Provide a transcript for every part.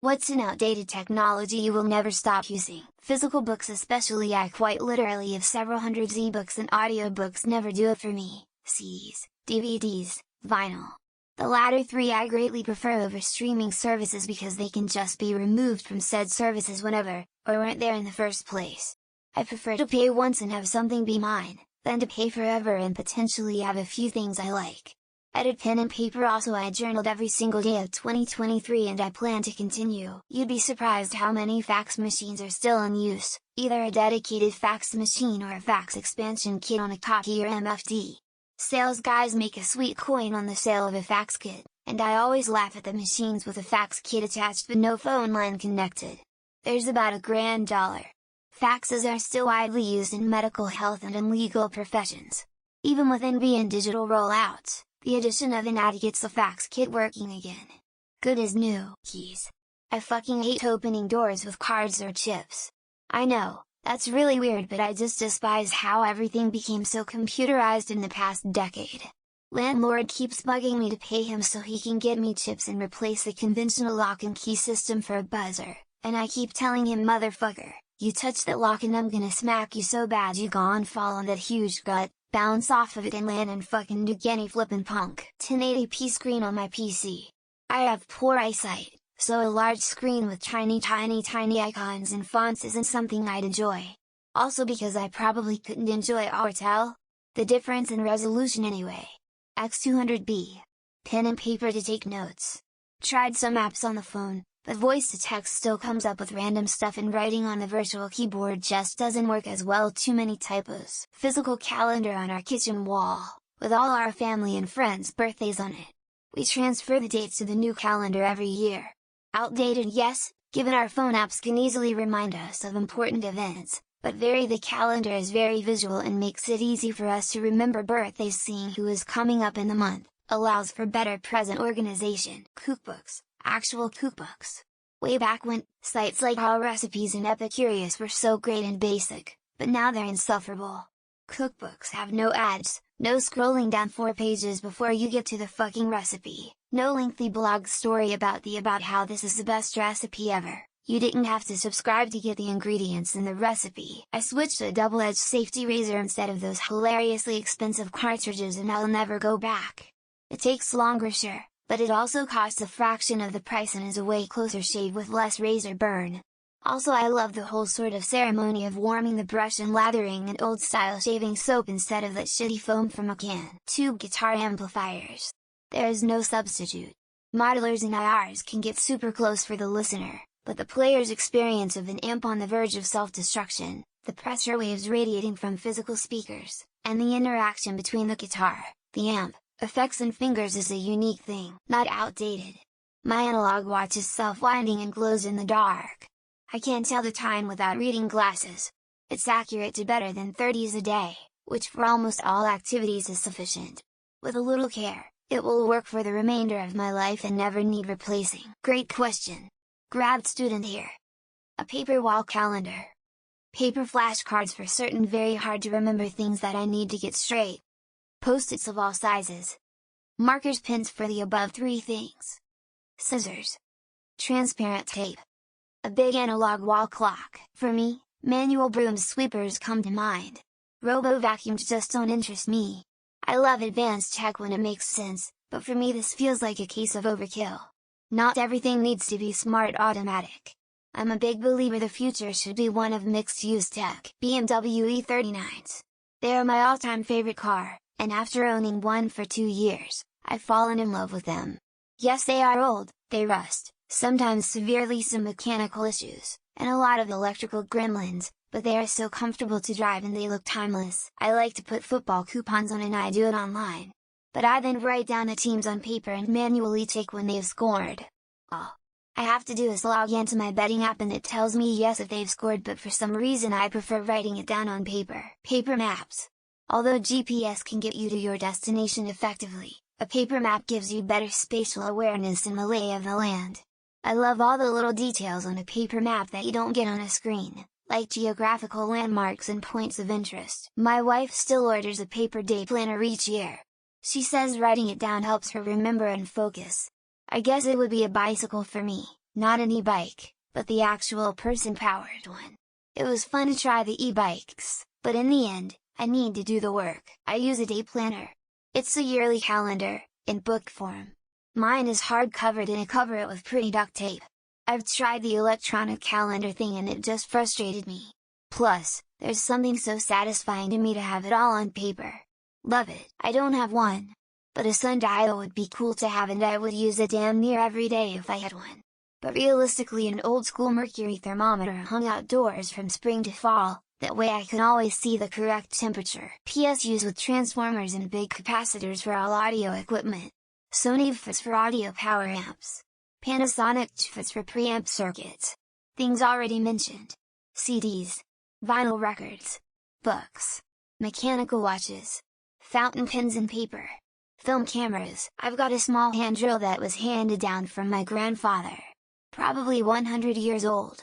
What's an outdated technology you will never stop using? Physical books especially. I quite literally have several hundred ebooks and audiobooks never do it for me. CDs, DVDs, vinyl. The latter three I greatly prefer over streaming services because they can just be removed from said services whenever, or weren't there in the first place. I prefer to pay once and have something be mine, than to pay forever and potentially have a few things I like. I did pen and paper also. I journaled every single day of 2023 and I plan to continue. You'd be surprised how many fax machines are still in use, either a dedicated fax machine or a fax expansion kit on a copy or MFD. Sales guys make a sweet coin on the sale of a fax kit, and I always laugh at the machines with a fax kit attached but no phone line connected. There's about $1,000. Faxes are still widely used in medical, health and in legal professions. Even with NB and digital rollouts, the addition of an ad gets the fax kit working again. Good as new. Keys. I fucking hate opening doors with cards or chips. I know, that's really weird, but I just despise how everything became so computerized in the past decade. Landlord keeps bugging me to pay him so he can get me chips and replace the conventional lock and key system for a buzzer, and I keep telling him, motherfucker, you touch that lock and I'm gonna smack you so bad you gon' fall on that huge gut, bounce off of it and land in fucking Duganny flippin' punk. 1080p screen on my PC. I have poor eyesight, so a large screen with tiny icons and fonts isn't something I'd enjoy. Also because I probably couldn't enjoy or tell the difference in resolution anyway. X200B. Pen and paper to take notes. Tried some apps on the phone, but voice to text still comes up with random stuff and writing on the virtual keyboard just doesn't work as well. Too many typos. Physical calendar on our kitchen wall, with all our family and friends' birthdays on it. We transfer the dates to the new calendar every year. Outdated, yes, given our phone apps can easily remind us of important events, but the calendar is very visual and makes it easy for us to remember birthdays. Seeing who is coming up in the month allows for better present organization. Cookbooks. Actual cookbooks. Way back when, sites like All Recipes and Epicurious were so great and basic, but now they're insufferable. Cookbooks have no ads, no scrolling down 4 pages before you get to the fucking recipe, no lengthy blog story about how this is the best recipe ever. You didn't have to subscribe to get the ingredients in the recipe. I switched to a double-edged safety razor instead of those hilariously expensive cartridges and I'll never go back. It takes longer, sure, but it also costs a fraction of the price and is a way closer shave with less razor burn. Also, I love the whole sort of ceremony of warming the brush and lathering an old-style shaving soap instead of that shitty foam from a can. Tube guitar amplifiers. There is no substitute. Modelers and IRs can get super close for the listener, but the player's experience of an amp on the verge of self-destruction, the pressure waves radiating from physical speakers, and the interaction between the guitar, the amp, effects and fingers is a unique thing. Not outdated. My analog watch is self-winding and glows in the dark. I can't tell the time without reading glasses. It's accurate to better than 30s a day, which for almost all activities is sufficient. With a little care, it will work for the remainder of my life and never need replacing. Great question. Grad student here. A paper wall calendar. Paper flashcards for certain very hard to remember things that I need to get straight. Post-its of all sizes. Markers, pens for the above 3 things. Scissors. Transparent tape. A big analog wall clock. For me, manual broom sweepers come to mind. Robo vacuums just don't interest me. I love advanced tech when it makes sense, but for me this feels like a case of overkill. Not everything needs to be smart automatic. I'm a big believer the future should be one of mixed-use tech. BMW E39s. They are my all-time favorite car, and after owning one for 2 years, I've fallen in love with them. Yes, they are old, they rust, sometimes severely some mechanical issues, and a lot of electrical gremlins, but they are so comfortable to drive and they look timeless. I like to put football coupons on and I do it online. But I then write down the teams on paper and manually take when they've scored. All I have to do is log into my betting app and it tells me yes if they've scored, but for some reason I prefer writing it down on paper. Paper maps. Although GPS can get you to your destination effectively, a paper map gives you better spatial awareness and the lay of the land. I love all the little details on a paper map that you don't get on a screen, like geographical landmarks and points of interest. My wife still orders a paper day planner each year. She says writing it down helps her remember and focus. I guess it would be a bicycle for me, not an e-bike, but the actual person-powered one. It was fun to try the e-bikes, but in the end, I need to do the work. I use a day planner. It's a yearly calendar, in book form. Mine is hard-covered and I cover it with pretty duct tape. I've tried the electronic calendar thing and it just frustrated me. Plus, there's something so satisfying to me to have it all on paper. Love it. I don't have one. But a sundial would be cool to have and I would use it damn near every day if I had one. But realistically an old-school mercury thermometer hung outdoors from spring to fall, that way I can always see the correct temperature. PS used with transformers and big capacitors for all audio equipment. Sony fits for audio power amps. Panasonic fits for preamp circuits. Things already mentioned. CDs. Vinyl records. Books. Mechanical watches. Fountain pens and paper. Film cameras. I've got a small hand drill that was handed down from my grandfather. Probably 100 years old.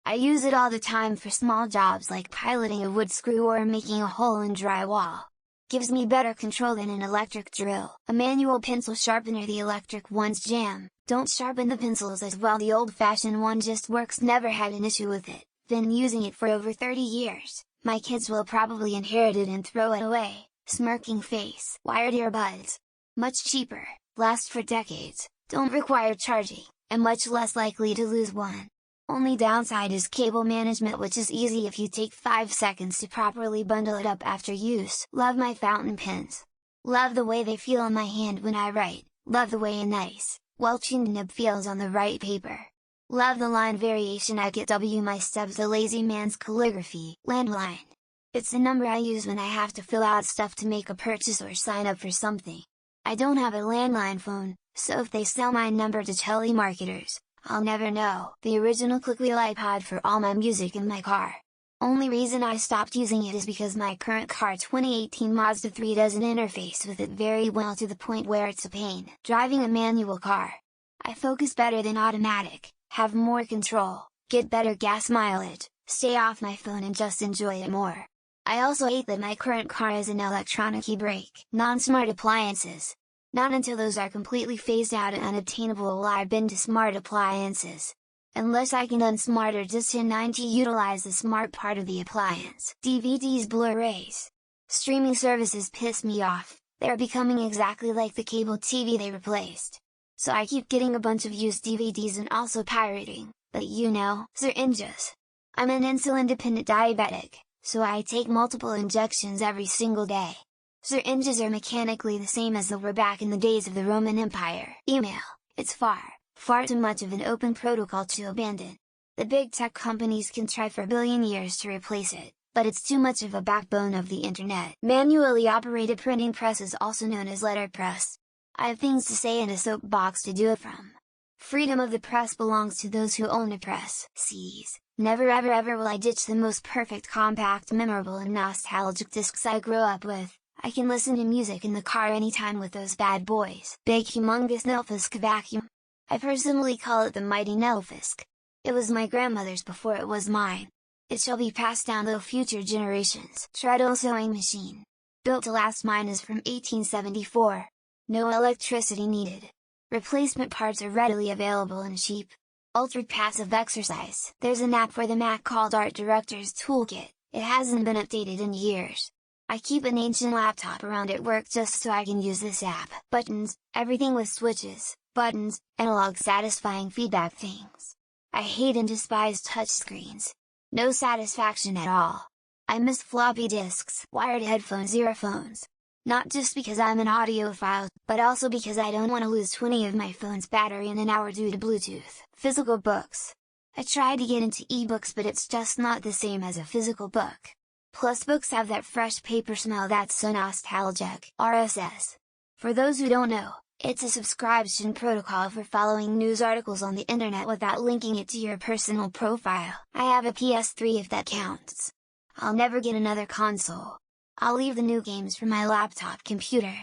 I use it all the time for small jobs like piloting a wood screw or making a hole in drywall. Gives me better control than an electric drill. A manual pencil sharpener. The electric ones jam, don't sharpen the pencils as well. The old-fashioned one just works. Never had an issue with it. Been using it for over 30 years. My kids will probably inherit it and throw it away. Smirking face. Wired earbuds. Much cheaper, last for decades, don't require charging, and much less likely to lose one. Only downside is cable management, which is easy if you take 5 seconds to properly bundle it up after use. Love my fountain pens. Love the way they feel in my hand when I write. Love the way a nice, well-tuned nib feels on the right paper. Love the line variation I get. My stubs. The lazy man's calligraphy. Landline. It's the number I use when I have to fill out stuff to make a purchase or sign up for something. I don't have a landline phone, so if they sell my number to telemarketers, I'll never know. The original clickwheel iPod for all my music in my car. Only reason I stopped using it is because my current car 2018 Mazda 3 doesn't interface with it very well, to the point where it's a pain. Driving a manual car. I focus better than automatic, have more control, get better gas mileage, stay off my phone and just enjoy it more. I also hate that my current car is an electronic e-brake. Non-smart appliances. Not until those are completely phased out and unobtainable will I bend to smart appliances. Unless I can unsmart or just to utilize the smart part of the appliance. DVDs, Blu-rays. Streaming services piss me off. They're becoming exactly like the cable TV they replaced. So I keep getting a bunch of used DVDs and also pirating, but you know, syringes. I'm an insulin-dependent diabetic, so I take multiple injections every single day. Syringes are mechanically the same as they were back in the days of the Roman Empire. Email. It's far too much of an open protocol to abandon. The big tech companies can try for a billion years to replace it, but it's too much of a backbone of the internet. Manually operated printing press is also known as letterpress. I have things to say and a soapbox to do it from. Freedom of the press belongs to those who own a press. Seize. Never ever ever will I ditch the most perfect, compact, memorable and nostalgic discs I grew up with. I can listen to music in the car anytime with those bad boys. Big humongous Nilfisk vacuum. I personally call it the mighty Nilfisk. It was my grandmother's before it was mine. It shall be passed down to future generations. Treadle sewing machine. Built to last. Mine is from 1874. No electricity needed. Replacement parts are readily available and cheap. Ultra passive exercise. There's an app for the Mac called Art Director's Toolkit. It hasn't been updated in years. I keep an ancient laptop around at work just so I can use this app. Buttons, everything with switches, buttons, analog satisfying feedback things. I hate and despise touchscreens. No satisfaction at all. I miss floppy disks, wired headphones, earphones. Not just because I'm an audiophile, but also because I don't want to lose 20 of my phone's battery in an hour due to Bluetooth. Physical books. I tried to get into ebooks, but it's just not the same as a physical book. Plus books have that fresh paper smell that's so nostalgic. RSS. For those who don't know, it's a subscription protocol for following news articles on the internet without linking it to your personal profile. I have a PS3 if that counts. I'll never get another console. I'll leave the new games for my laptop computer.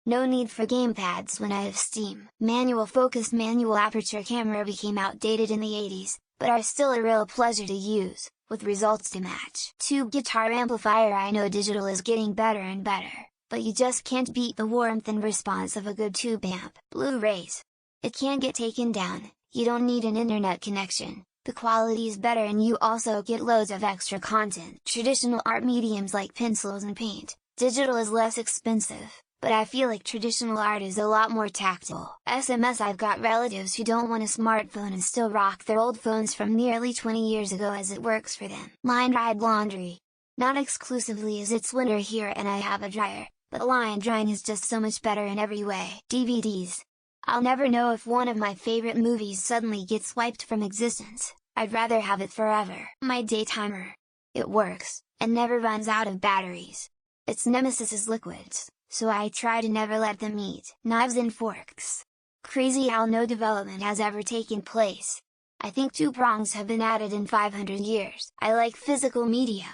No need for gamepads when I have Steam. Manual focus. Manual aperture camera became outdated in the 80s, but are still a real pleasure to use, with results to match. Tube guitar amplifier. I know digital is getting better and better, but you just can't beat the warmth and response of a good tube amp. Blu-rays. It can't get taken down, You don't need an internet connection, the quality is better and you also get loads of extra content. Traditional art mediums like pencils and paint, digital is less expensive, but I feel like traditional art is a lot more tactile. SMS I've got relatives who don't want a smartphone and still rock their old phones from nearly 20 years ago as it works for them. Line dried laundry. Not exclusively as it's winter here and I have a dryer, but line drying is just so much better in every way. DVDs. I'll never know if one of my favorite movies suddenly gets wiped from existence, I'd rather have it forever. My day timer. It works, and never runs out of batteries. Its nemesis is liquids, so I try to never let them eat. Knives and forks. Crazy how no development has ever taken place. I think two prongs have been added in 500 years. I like physical media.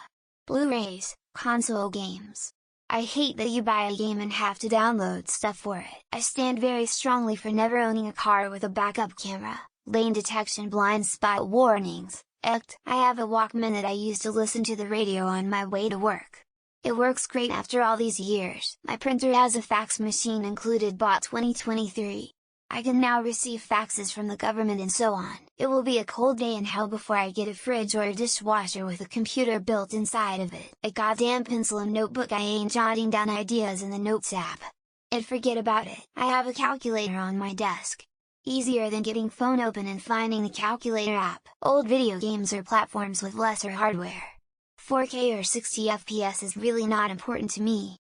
Blu-rays, console games. I hate that you buy a game and have to download stuff for it. I stand very strongly for never owning a car with a backup camera, lane detection blind spot warnings, ect. I have a Walkman that I use to listen to the radio on my way to work. It works great after all these years. My printer has a fax machine included, bought 2023. I can now receive faxes from the government and so on. It will be a cold day in hell before I get a fridge or a dishwasher with a computer built inside of it. A goddamn pencil and notebook, I ain't jotting down ideas in the Notes app. And forget about it. I have a calculator on my desk. Easier than getting phone open and finding the calculator app. Old video games or platforms with lesser hardware. 4K or 60 FPS is really not important to me,